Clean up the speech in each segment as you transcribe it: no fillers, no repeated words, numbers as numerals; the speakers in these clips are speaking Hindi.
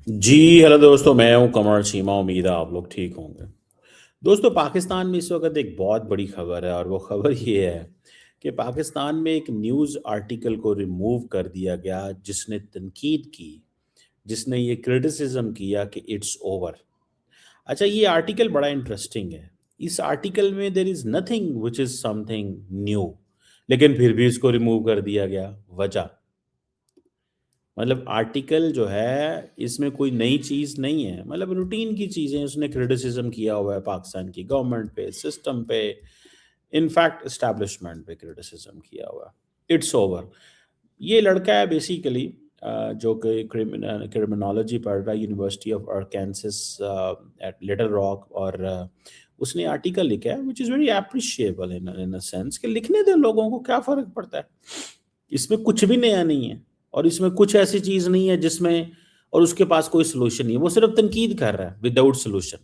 जी हेलो दोस्तों, मैं हूं कमर चीमा। उम्मीद है आप लोग ठीक होंगे। दोस्तों, पाकिस्तान में इस वक्त एक बहुत बड़ी खबर है और वो खबर ये है कि पाकिस्तान में एक न्यूज़ आर्टिकल को रिमूव कर दिया गया जिसने तनकीद की, जिसने ये क्रिटिसिज्म किया कि इट्स ओवर। अच्छा, ये आर्टिकल बड़ा इंटरेस्टिंग है। इस आर्टिकल में there is nothing which is something new, लेकिन फिर भी इसको रिमूव कर दिया गया। वजह मतलब आर्टिकल जो है इसमें कोई नई चीज़ नहीं है, मतलब रूटीन की चीज़ें उसने क्रिटिसिज्म किया हुआ है पाकिस्तान की गवर्नमेंट पे, सिस्टम पे, इनफैक्ट एस्टैब्लिशमेंट पे क्रिटिसिज्म किया हुआ है। It's over. ये लड़का है बेसिकली जो कि क्रिमिनोलॉजी पढ़ रहा है University of Arkansas at Little Rock, और उसने आर्टिकल लिखा है which is very appreciable in a sense कि लिखने दे लोगों को, क्या फ़र्क पड़ता है। इसमें कुछ भी नया नहीं है और इसमें कुछ ऐसी चीज़ नहीं है जिसमें और उसके पास कोई सॉल्यूशन नहीं है। वो सिर्फ़ तनकीद कर रहा है विदाउट सॉल्यूशन।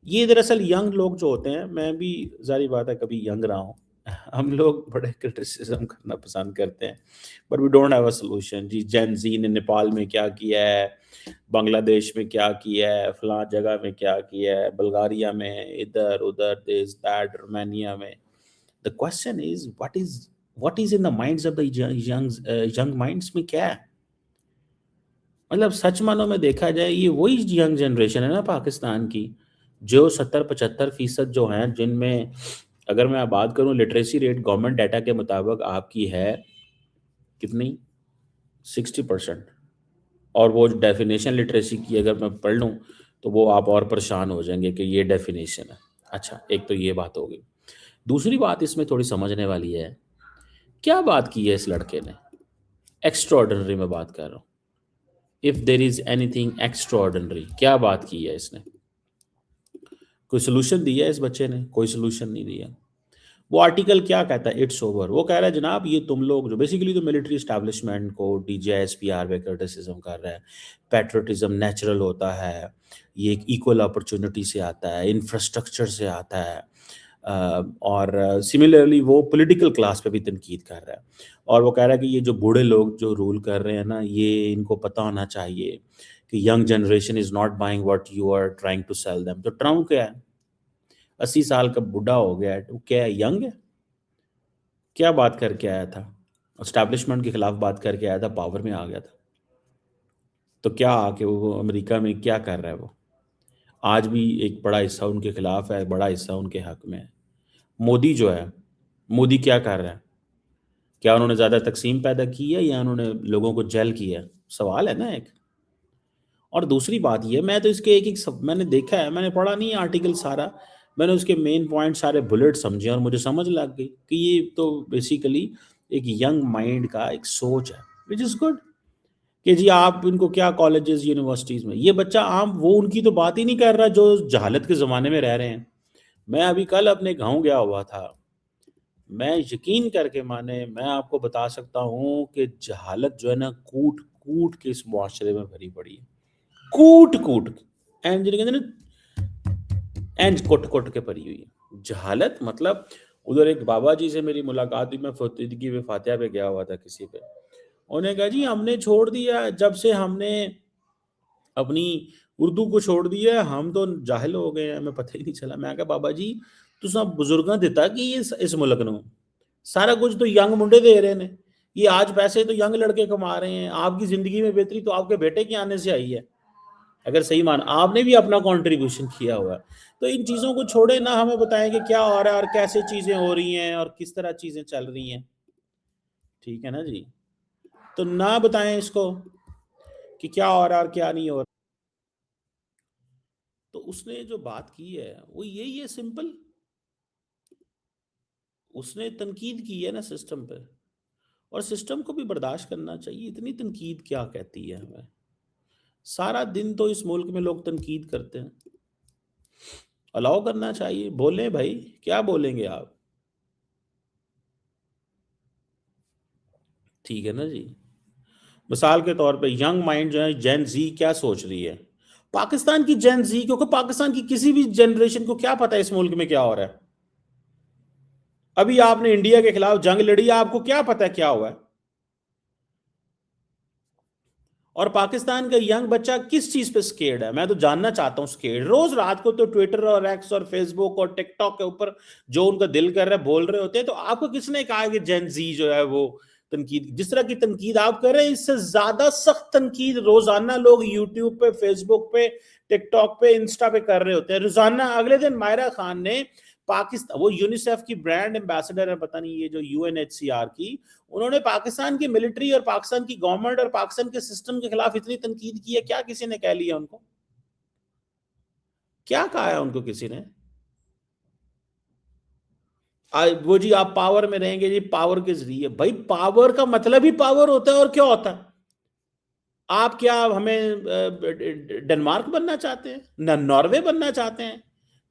ये दरअसल यंग लोग जो होते हैं, मैं भी ज़ाहिर बात है कभी यंग रहा हूँ। हम लोग बड़े क्रिटिसिज़्म करना पसंद करते हैं, but we don't have a solution. जी, जेन ज़ी ने नेपाल में क्या किया है, बांग्लादेश में क्या किया है, फलाँ जगह में क्या किया है, बुल्गारिया में, इधर-उधर, दिस दैट, रोमानिया में। The question is what is in the minds of the young minds में क्या है? मतलब सच मानो में देखा जाए, ये वही यंग जनरेशन है ना पाकिस्तान की, जो 70-75% जो हैं, जिनमें अगर मैं बात करूँ लिटरेसी रेट गवर्नमेंट डाटा के मुताबिक आपकी है कितनी? 60%। और वो डेफिनेशन लिटरेसी की अगर मैं पढ़ लूँ, तो वो आप और परेशान हो जाएँगे कि ये डेफिनेशन है। अच्छा, एक तो ये बात हो गई। दूसरी बात इसमें थोड़ी समझने वाली है, क्या बात की है इस लड़के ने? एक्स्ट्राऑर्डिनरी मैं बात कर रहा हूँ। If there is anything extraordinary, क्या बात की है इसने? कोई सॉल्यूशन दिया है इस बच्चे ने? कोई सॉल्यूशन नहीं दिया। वो आर्टिकल क्या कहता है? It's over. वो कह रहा है जनाब, ये तुम लोग जो बेसिकली तो मिलिट्री एस्टैब्लिशमेंट को डीजीआईएसपीआर पे क्रिटिसिज्म कर रहा है। पैट्रियटिज्म नेचुरल होता है, ये एक इक्वल अपॉर्चुनिटी से आता है, इंफ्रास्ट्रक्चर से आता है। और सिमिलरली वो पॉलिटिकल क्लास पे भी तनकीद कर रहा है और वो कह रहा है कि ये जो बूढ़े लोग जो रूल कर रहे हैं ना, ये इनको पता होना चाहिए कि young generation is not buying what you are trying to sell them. तो ट्रम्प क्या है? 80 साल का बूढ़ा हो गया है, वो क्या है, यंग है? क्या बात करके आया था? एस्टैब्लिशमेंट के खिलाफ बात करके आया था, पावर में आ गया था। तो क्या आके वो अमेरिका में क्या कर रहा है वो? आज भी एक बड़ा हिस्सा उनके खिलाफ है, बड़ा हिस्सा उनके हक में है। मोदी जो है, मोदी क्या कर रहा है? क्या उन्होंने ज़्यादा तक़सीम पैदा की है या उन्होंने लोगों को जेल किया है? सवाल है ना एक। और दूसरी बात ये, मैं तो इसके एक-एक सब मैंने देखा है, मैंने पढ़ा नहीं है आर्टिकल सारा, मैंने उसके मेन पॉइंट सारे बुलेट समझे और मुझे समझ लग गई कि ये तो बेसिकली एक यंग माइंड का एक सोच है, व्हिच इज़ गुड। कि जी आप इनको क्या कॉलेजेस, यूनिवर्सिटीज़ में, ये बच्चा आम वो उनकी तो बात ही नहीं कर रहा जो जहालत के ज़माने में रह रहे हैं। मैं अभी कल अपने गाँव गया हुआ था। मैं यकीन करके माने, मैं आपको बता सकता हूँ कि जहालत जो है ना, कूट-कूट के इस मुआशरे में भरी पड़ी है। कूट-कूट के। एंड जिन्हें कहते हैं ना, एंज कुट-कुट के भरी हुई है। जहालत मतलब, उधर एक बाबा जी से मेरी मुलाकात हुई, मैं फ़कीह व फ़ातिहा पे गया हुआ था किसी पे। उन्होंने कहा जी हमने छोड़ दिया, जब से हमने अपनी उर्दू को छोड़ दिया है, हम तो जाहिल हो गए हैं, हमें पता ही नहीं चला। मैं कहा बाबा जी, तुसां बुजुर्गां दिता कि इस मुल्क नूं? सारा कुछ तो यंग मुंडे दे रहे ने। ये आज पैसे तो यंग लड़के कमा रहे हैं। आपकी ज़िंदगी में बेहतरी तो आपके बेटे के आने से आई है। अगर सही मान आपने भी अपना कंट्रीब्यूशन किया हुआ है। तो इन चीज़ों को छोड़े ना, हमें बताएँ कि क्या हो रहा है और कैसे चीज़ें हो रही हैं और किस तरह चीज़ें चल रही हैं। ठीक है ना जी? तो ना बताएँ इसको कि क्या हो रहा है और क्या नहीं हो रहा। तो उसने जो बात की है वो यही है, सिंपल। उसने तनकीद की है ना सिस्टम पे, और सिस्टम को भी बर्दाश्त करना चाहिए। इतनी तनकीद क्या कहती है हमें? सारा दिन तो इस मुल्क में लोग तनकीद करते हैं। अलाउ करना चाहिए, बोलें भाई, क्या बोलेंगे आप? ठीक है ना जी? मिसाल के तौर पे यंग माइंड जो है, जेन ज़ी क्या सोच रही है? पाकिस्तान की जेन ज़ी, क्योंकि पाकिस्तान की किसी भी जनरेशन को क्या पता है इस मुल्क में क्या हो रहा है? अभी आपने इंडिया के खिलाफ जंग लड़ी, आपको क्या पता है क्या हुआ है? और पाकिस्तान का यंग बच्चा किस चीज पे स्केर्ड है? मैं तो जानना चाहता हूँ स्केर्ड। रोज रात को तो ट्विटर और एक्स और फेसबुक और टिकटॉक के ऊपर जो उनका दिल कर रहा है बोल रहे होते हैं। तो आपको किसने कहा कि जेन जी जो है वो तनकीद, जिस तरह की तनकीद आप कर रहे हैं, इससे ज्यादा सख्त तनकीद रोजाना लोग यूट्यूब पे, फेसबुक पे, टिकटॉक पे, इंस्टा पे कर रहे होते हैं रोजाना। अगले दिन मायरा खान ने पाकिस्तान, वो यूनिसेफ की ब्रांड एम्बेसडर है, पता नहीं ये जो यूएनएचसीआर की, उन्होंने पाकिस्तान की मिलिट्री और पाकिस्तान की गवर्नमेंट और पाकिस्तान के सिस्टम के खिलाफ इतनी तनकीद की है। क्या किसी ने कह लिया उनको? क्या कहा है उनको किसी ने? वो जी आप पावर में रहेंगे जी, पावर के जरिए। भाई पावर का मतलब ही पावर होता है, और क्या होता है? आप क्या हमें डेनमार्क बनना चाहते हैं, ना नॉर्वे बनना चाहते हैं?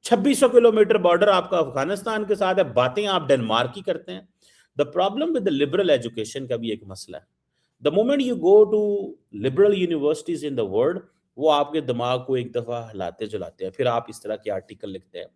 2600 किलोमीटर बॉर्डर आपका अफगानिस्तान के साथ है, बातें आप डेनमार्क की करते हैं। The problem with the liberal education का भी एक मसला है। The moment you go to liberal universities in the world, वो आपके दिमाग को एक दफा हिलाते जुलाते हैं, फिर आप इस तरह के आर्टिकल लिखते हैं।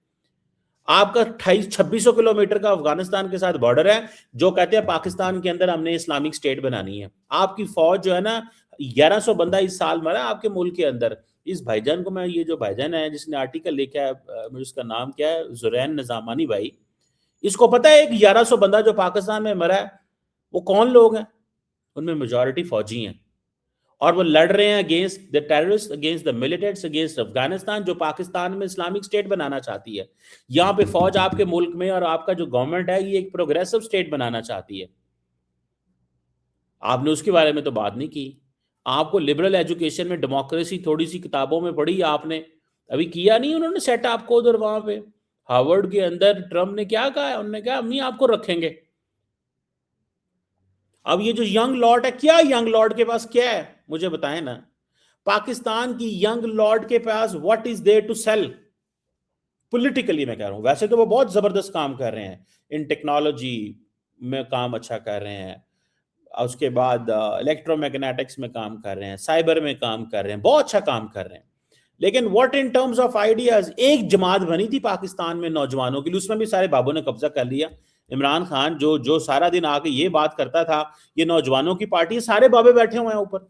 आपका 2600 किलोमीटर का अफगानिस्तान के साथ बॉर्डर है, जो कहते हैं पाकिस्तान के अंदर हमने इस्लामिक स्टेट बनानी है। आपकी फौज जो है ना, 1100 बंदा इस साल मरा आपके मुल्क के अंदर। इस भाईजान को मैं, ये जो भाईजान है जिसने आर्टिकल लिखा है, मुझे उसका नाम क्या है, जुरैन निजामानी भाई, इसको पता है एक 1100 बंदा जो पाकिस्तान में मरा है वो कौन लोग हैं? उनमें मेजोरिटी फौजी हैं, और वो लड़ रहे हैं against the terrorist, against the militants, against Afghanistan, जो पाकिस्तान में इस्लामिक स्टेट बनाना चाहती है। यहाँ पे फौज आपके मुल्क में और आपका जो गवर्नमेंट है ये एक प्रोग्रेसिव स्टेट बनाना चाहती है। आपने उसके बारे में तो बात नहीं की। आपको लिबरल एजुकेशन में डेमोक्रेसी थोड़ी सी किताबों में पढ़ी आपने, अभी किया नहीं उन्होंने सेट अप को उधर वहां पे हार्वर्ड के अंदर। ट्रम्प ने क्या कहा है? उन्होंने कहा हम नहीं आपको रखेंगे। अब ये जो यंग लॉर्ड है, क्या यंग लॉर्ड के पास क्या है मुझे बताएं ना। पाकिस्तान की यंग लॉर्ड के पास what is there to sell politically? मैं कह रहा हूं, वैसे तो वो बहुत जबरदस्त काम कर रहे हैं, इन टेक्नोलॉजी में काम अच्छा कर रहे हैं, उसके बाद इलेक्ट्रोमैग्नेटिक्स में काम कर रहे हैं, साइबर में काम कर रहे हैं, बहुत अच्छा काम कर रहे हैं। लेकिन what in terms of ideas, एक जमात बनी थी पाकिस्तान में नौजवानों के लिए, उसमें भी सारे बाबू ने कब्जा कर लिया। इमरान खान जो जो सारा दिन आके ये बात करता था ये नौजवानों की पार्टी, सारे बाबे बैठे हुए हैं ऊपर।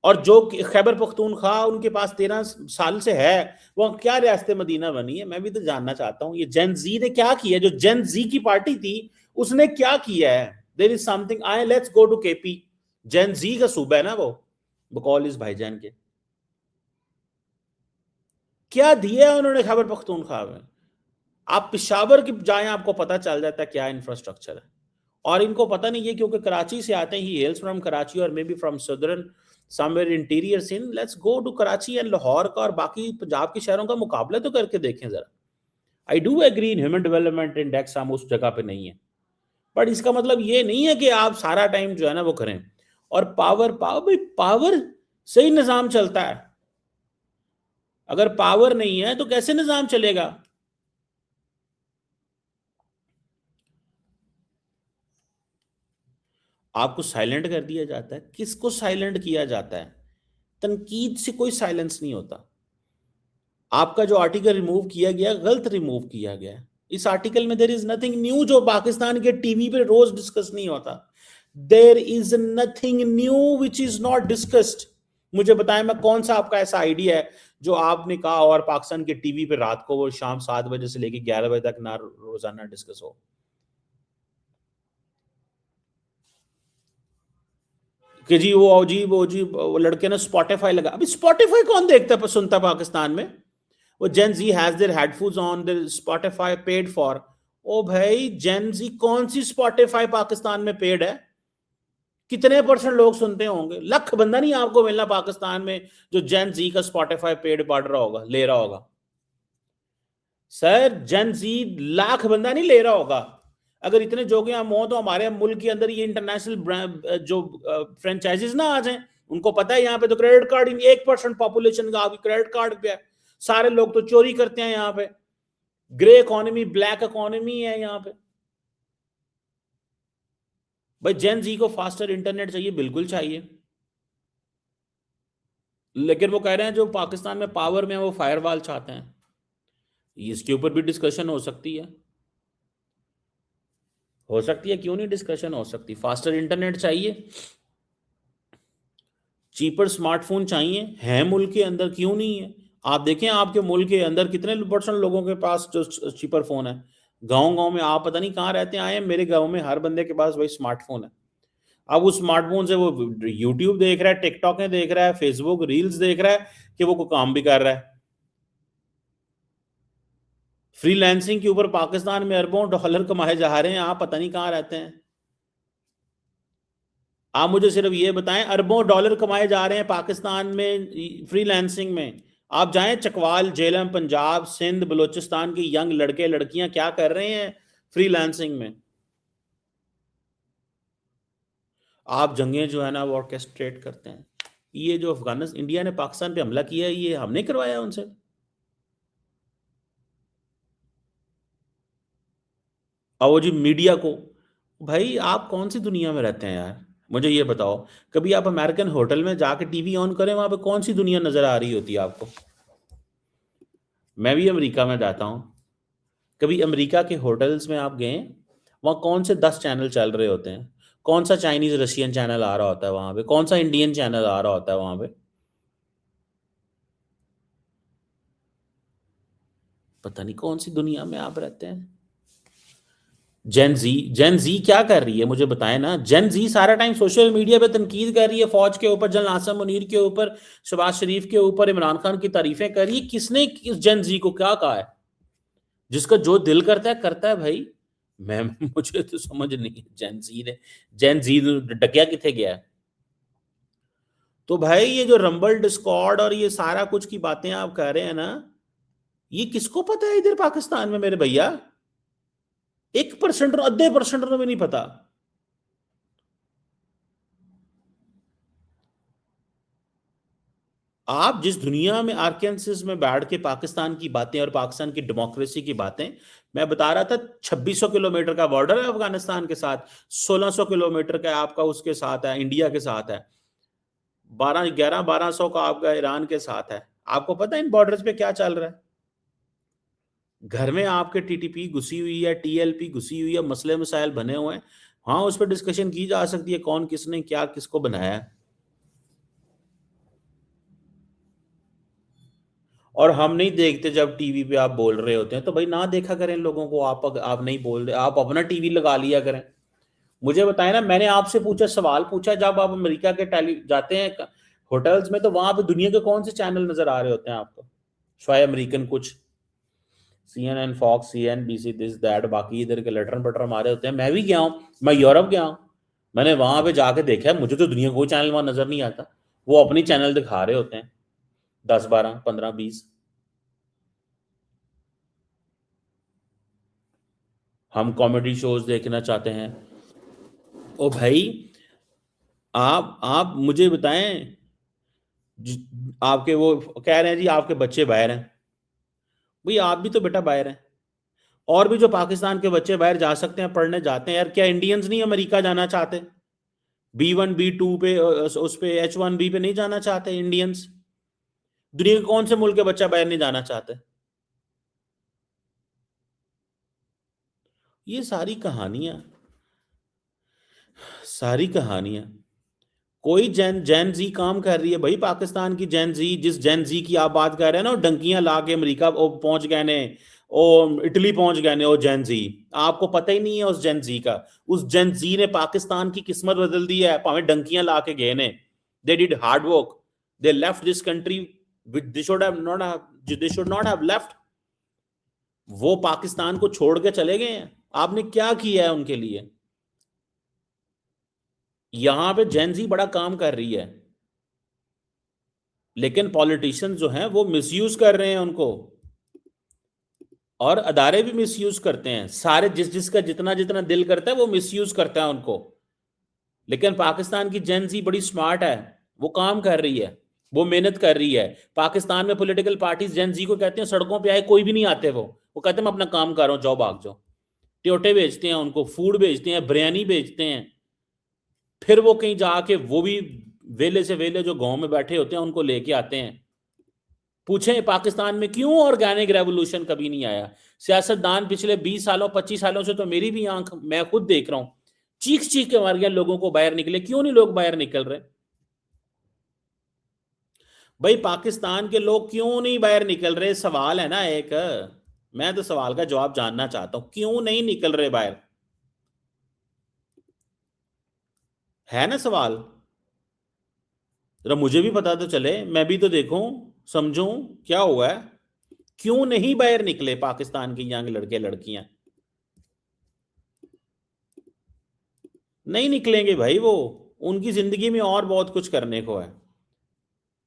और जो खैबर पख्तूनख्वा उनके पास 13 साल से है, वो क्या रियासत मदीना बनी है? मैं भी तो जानना चाहता हूँ ये जेन जी ने क्या किया। जो जेन जी की पार्टी थी उसने क्या किया है? There is something, I let's go to KP. Gen Z का सूबा है ना वो, बकौल इस भाईजान के। क्या दिया है उन्होंने खैबर पख्तूनख्वा में? आप पिशावर की जाएं, आपको पता चल जाता है क्या इंफ्रास्ट्रक्चर है। और इनको पता नहीं है क्योंकि कराची से आते हैं, ही हेल्स फ्रॉम कराची और may be from southern somewhere interior Sindh. Let's go to Karachi and Lahore का और बाकी पंजाब के शहरों का मुकाबला तो करके देखें जरा। I do agree in human development index हम उस जगह पे नहीं है, बट इसका मतलब ये नहीं है कि आप सारा टाइम जो है ना वो करें। और पावर पावर भाई, पावर से ही निजाम चलता है। अगर पावर नहीं है तो कैसे निजाम चलेगा? आपको साइलेंट कर दिया जाता है। किसको साइलेंट किया जाता है? तनकीद से कोई साइलेंस नहीं होता। आपका जो आर्टिकल रिमूव किया गया, गलत रिमूव किया गया। इस आर्टिकल में देर इज नथिंग न्यू जो पाकिस्तान के टीवी पे रोज डिस्कस नहीं होता। There is nothing new which is not discussed. मुझे बताएं, मैं कौन सा आपका ऐसा आइडिया है जो आपने कहा और पाकिस्तान के टीवी पे रात को वो शाम 7 बजे से लेकर 11 बजे तक ना रोजाना डिस्कस हो? कि जी वो लड़के ने स्पॉटिफाई लगा। अभी स्पॉटिफाई कौन देखता है सुनता पाकिस्तान में? वो Gen Z has their headphones on, their Spotify paid for. ओ भाई, जेन जी कौन सी स्पॉटिफाई पाकिस्तान में पेड है? कितने परसेंट लोग सुनते होंगे? लाख बंदा नहीं आपको मिलना पाकिस्तान में जो जेन जी का स्पॉटिफाई पेड पढ़ रहा होगा, ले रहा होगा। सर जेन जी लाख बंदा नहीं ले रहा होगा। अगर इतने जोगे हम हो तो हमारे मुल्क के अंदर ये इंटरनेशनल जो फ्रेंचाइजीज ना आ जाए। उनको पता है यहाँ पे तो क्रेडिट कार्ड 1% पॉपुलेशन का आपकी क्रेडिट कार्ड पे है। सारे लोग तो चोरी करते हैं यहाँ पे। ग्रे इकोनॉमी, ब्लैक इकोनॉमी है यहाँ पे। भाई जेन जी को फास्टर इंटरनेट चाहिए, बिल्कुल चाहिए। लेकिन वो कह रहे हैं जो पाकिस्तान में पावर में है वो फायरवॉल चाहते हैं। इसके ऊपर भी डिस्कशन हो सकती है। हो सकती है, क्यों नहीं डिस्कशन हो सकती? फास्टर इंटरनेट चाहिए। चीपर स्मार्टफोन चाहिए, है मुल्क के अंदर, क्यों नहीं है? आप देखें आपके मुल्क के अंदर कितने परसेंट लोगों के पास जो चीपर फोन है। गांव-गांव में आप पता नहीं कहाँ रहते आए हैं, मेरे गांव में हर बंदे के पास वही स्मार्टफोन है। अब उस स्मार्टफोन से वो यूट्यूब देख रहा है, टिकटॉकें देख रहा है, फेसबुक रील्स देख रहा है कि वो कोई काम भी कर रहा है। फ्रीलांसिंग के ऊपर पाकिस्तान में अरबों डॉलर कमाए जा रहे हैं, आप पता नहीं कहाँ रहते हैं। आप मुझे सिर्फ ये बताएं, अरबों डॉलर कमाए जा रहे हैं पाकिस्तान में फ्रीलांसिंग में। आप जाएं चकवाल, झेलम, पंजाब, सिंध, बलूचिस्तान के यंग लड़के लड़कियां क्या कर रहे हैं फ्रीलांसिंग में। आप जंगें जो है ना वो ऑर्केस्ट्रेट करते हैं। ये जो अफगानिस्तान इंडिया ने पाकिस्तान पे हमला किया है, ये हमने करवाया उनसे। और वो जी मीडिया को, भाई आप कौन सी दुनिया में रहते हैं यार, मुझे ये बताओ। कभी आप अमेरिकन होटल में जाके टीवी ऑन करें, वहां पे कौन सी दुनिया नजर आ रही होती है आपको? मैं भी अमेरिका में जाता हूँ, कभी अमेरिका के होटल्स में आप गए, वहाँ कौन से 10 चैनल चल रहे होते हैं? कौन सा चाइनीज रशियन चैनल आ रहा होता है वहाँ पे? कौन सा इंडियन चैनल आ रहा होता है वहाँ पे? पता नहीं कौन सी दुनिया में आप रहते हैं। जेन जी क्या कर रही है मुझे बताएं ना। जेन जी सारा टाइम सोशल मीडिया पे तनकीद कर रही है, फौज के ऊपर, जनरल आसिम मुनीर के ऊपर, शहबाज शरीफ के ऊपर, इमरान खान की तारीफें कर रही है। किसने इस जेन जी को क्या कहा है? जिसका जो दिल करता है भाई। मैं मुझे तो समझ नहीं है, जेन जी डकिया किथे गया है? तो भाई ये जो रंबल डिस्कॉर्ड और ये सारा कुछ की बातें आप कर रहे हैं ना, ये किसको पता है इधर पाकिस्तान में मेरे भैया? 1% आधे परसेंट तो भी नहीं पता। आप जिस दुनिया में आर्केंसिस में बैठ के पाकिस्तान की बातें और पाकिस्तान की डेमोक्रेसी की बातें, मैं बता रहा था 2600 किलोमीटर का बॉर्डर है अफगानिस्तान के साथ, 1600 किलोमीटर का आपका उसके साथ है, इंडिया के साथ है, 1200 का आपका ईरान के साथ है। आपको पता है इन बॉर्डर्स पे क्या चल रहा है? घर में आपके टीटीपी घुसी हुई है, टीएलपी घुसी हुई है, मसले मसाइल बने हुए हैं। हाँ, उस पर डिस्कशन की जा सकती है कौन किसने क्या किसको बनाया है। और हम नहीं देखते जब टीवी पे आप बोल रहे होते हैं, तो भाई ना देखा करें लोगों को। आप नहीं बोल रहे, आप अपना टीवी लगा लिया करें। मुझे बताएं ना, मैंने आपसे पूछा, सवाल पूछा, जब आप अमेरिका के टेली जाते हैं होटल्स में, तो वहां पे दुनिया के कौन से चैनल नजर आ रहे होते हैं आपको? शायद अमेरिकन कुछ, CNN, Fox, CNBC, this that, बाकी इधर के लटर पटर मारे होते हैं। मैं भी गया हूँ, मैं यूरोप गया हूँ, मैंने वहां पे जाके देखा है, मुझे तो दुनिया का कोई चैनल वहां नजर नहीं आता। वो अपनी चैनल दिखा रहे होते हैं, 10, 12, 15, 20। हम कॉमेडी शोज देखना चाहते हैं। ओ भाई, आप मुझे बताएं, आपके वो कह रहे हैं जी आपके बच्चे बाहर हैं। भाई आप भी तो बेटा बाहर हैं, और भी जो पाकिस्तान के बच्चे बाहर जा सकते हैं, पढ़ने जाते हैं यार। क्या इंडियंस नहीं अमेरिका जाना चाहते? B1 B2 पे, उस पे H1B पे नहीं जाना चाहते इंडियंस? दुनिया के कौन से मुल्क के बच्चा बाहर नहीं जाना चाहते? ये सारी कहानियां कोई जैन जैन जी काम कर रही है भाई पाकिस्तान की। जैन जी, जिस जैन जी की आप बात कर रहे हैं ना, वो डंकियां ला के अमरीका पहुंच गए ने, ओ इटली पहुंच गए ने, वो जैन जी। आपको पता ही नहीं है उस जैन जी का। उस जैन जी ने पाकिस्तान की किस्मत बदल दी है, भावें डंकियां ला के गए ने। They did hard work, they left this country, they should not have left. वो पाकिस्तान को छोड़ के चले गए हैं। आपने क्या किया है उनके लिए? यहां पे जेनजी बड़ा काम कर रही है, लेकिन पॉलिटिशियंस जो हैं वो मिसयूज कर रहे हैं उनको, और अदारे भी मिसयूज करते हैं। सारे जिसका जितना जितना दिल करता है वो मिसयूज करता है उनको। लेकिन पाकिस्तान की जेनजी बड़ी स्मार्ट है, वो काम कर रही है, वो मेहनत कर रही है। पाकिस्तान में पॉलिटिकल पार्टीज जेनजी को कहते हैं सड़कों पे आए, कोई भी नहीं आते। वो कहते हैं मैं अपना काम कर रहा हूं, जाओ भाग जाओ। ट्योटे बेचते हैं उनको, फूड बेचते हैं, बिरयानी बेचते हैं। फिर वो कहीं जाके वो भी वेले से वेले जो गांव में बैठे होते हैं उनको लेके आते हैं। पूछें पाकिस्तान में क्यों ऑर्गेनिक रेवोल्यूशन कभी नहीं आया? सियासतदान पिछले 20 सालों 25 सालों से, तो मेरी भी आंख, मैं खुद देख रहा हूं, चीख चीख के मर गए लोगों को बाहर निकले। क्यों नहीं लोग बाहर निकल रहे? भाई पाकिस्तान के लोग क्यों नहीं बाहर निकल रहे, सवाल है ना एक। मैं तो सवाल का जवाब जानना चाहता हूं, क्यों नहीं निकल रहे बाहर, है ना सवाल। जरा मुझे भी पता तो चले, मैं भी तो देखूं, समझूं क्या हुआ है, क्यों नहीं बाहर निकले पाकिस्तान के यंग लड़के लड़कियां। नहीं निकलेंगे भाई वो, उनकी जिंदगी में और बहुत कुछ करने को है।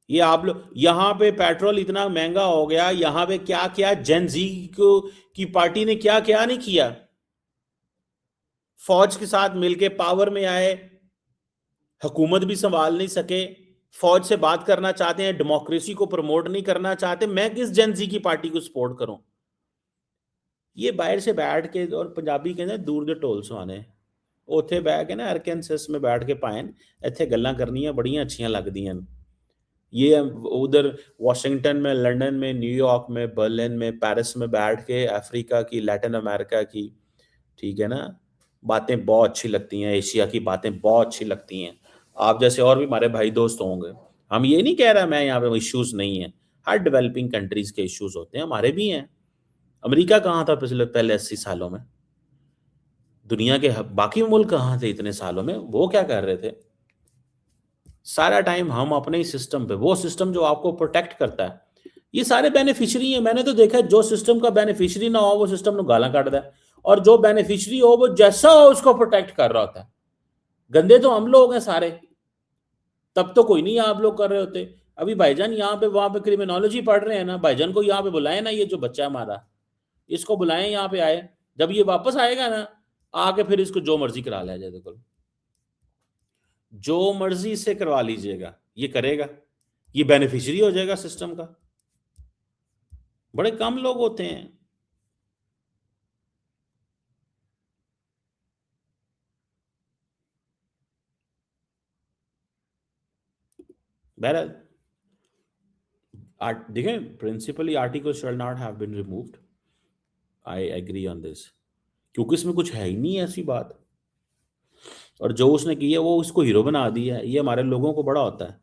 ये आप लोग यहाँ पे पेट्रोल इतना महंगा हो गया, यहाँ पे क्या क्या जेन जी को की पार्टी ने क्या क्या नहीं किया, फौज के साथ मिलके पावर में आए, हुकूमत भी संभाल नहीं सके, फौज से बात करना चाहते हैं, डेमोक्रेसी को प्रमोट नहीं करना चाहते। मैं किस जेन जी की पार्टी को सपोर्ट करूं। ये बाहर से बैठ के, और पंजाबी कहते दूर दे ढोल सुहाने, ਉੱਥੇ ਬਹਿ के ना अरकानसस में बैठ के पाएं, ਇੱਥੇ ਗੱਲਾਂ ਕਰਨੀਆਂ ਬੜੀਆਂ ਅੱਛੀਆਂ ਲੱਗਦੀਆਂ ਨੇ। ये उधर वाशिंगटन में, लंदन में, न्यूयॉर्क में, बर्लिन में, पेरिस में बैठ के अफ्रीका की, लैटिन अमेरिका की, ठीक है ना, बातें बहुत अच्छी लगती हैं, एशिया की बातें बहुत अच्छी लगती हैं। आप जैसे और भी हमारे भाई दोस्त होंगे, हम ये नहीं कह रहा मैं यहाँ पे इश्यूज नहीं है, हर डेवलपिंग कंट्रीज के इश्यूज होते हैं, हमारे भी हैं। अमेरिका कहाँ था पिछले पहले 80 सालों में, दुनिया के बाकी मुल्क कहाँ थे इतने सालों में, वो क्या कर रहे थे। सारा टाइम हम अपने ही सिस्टम पे, वो सिस्टम जो आपको प्रोटेक्ट करता है, ये सारे बेनिफिशियरी हैं। मैंने तो देखा है, जो सिस्टम का बेनिफिशियरी ना हो वो सिस्टम ਨੂੰ गाला ਕੱਢਦਾ है, और जो बेनिफिशियरी हो वो जैसा हो उसको प्रोटेक्ट कर रहा होता है। गंदे तो हम लोग हैं सारे, तब तो कोई नहीं आप लोग कर रहे होते। अभी भाईजान यहाँ पे वहां पे क्रिमिनोलॉजी पढ़ रहे हैं ना, भाईजान को यहाँ पे बुलाए ना, ये जो बच्चा है हमारा, इसको बुलाएं यहाँ पे आए, जब ये वापस आएगा ना, आके फिर इसको जो मर्जी करा लिया जाए, देखो जो मर्जी से करवा लीजिएगा, ये करेगा, ये बेनिफिशियरी हो जाएगा सिस्टम का। बड़े कम लोग होते हैं। बहरहाल देखें, principally article shall not have been removed, I agree on this, क्योंकि इसमें कुछ है ही नहीं ऐसी बात। और जो उसने की है वो उसको हीरो बना दिया है। ये हमारे लोगों को बड़ा होता है,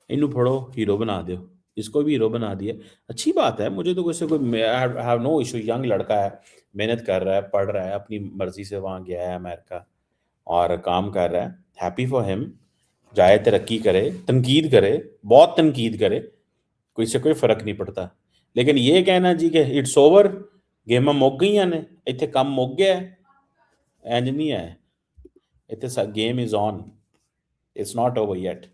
इन्हें पढ़ो हीरो बना दो, इसको भी हीरो बना दिया। अच्छी बात है, मुझे तो कोई हैव नो इशू, यंग लड़का है, मेहनत कर रहा है, पढ़ रहा है, अपनी मर्जी से वहाँ गया है अमेरिका और काम कर रहा है, हैप्पी फॉर हिम, जाए तरक्की करे, तनकीद करे, बहुत तनकीद करे, कोई से कोई फर्क नहीं पड़ता। लेकिन ये कहना जी कि इट्स ओवर, गेमां मुक गई ने, इतने काम मुक गया, इंज नहीं है, इतने game is on, it's not over yet.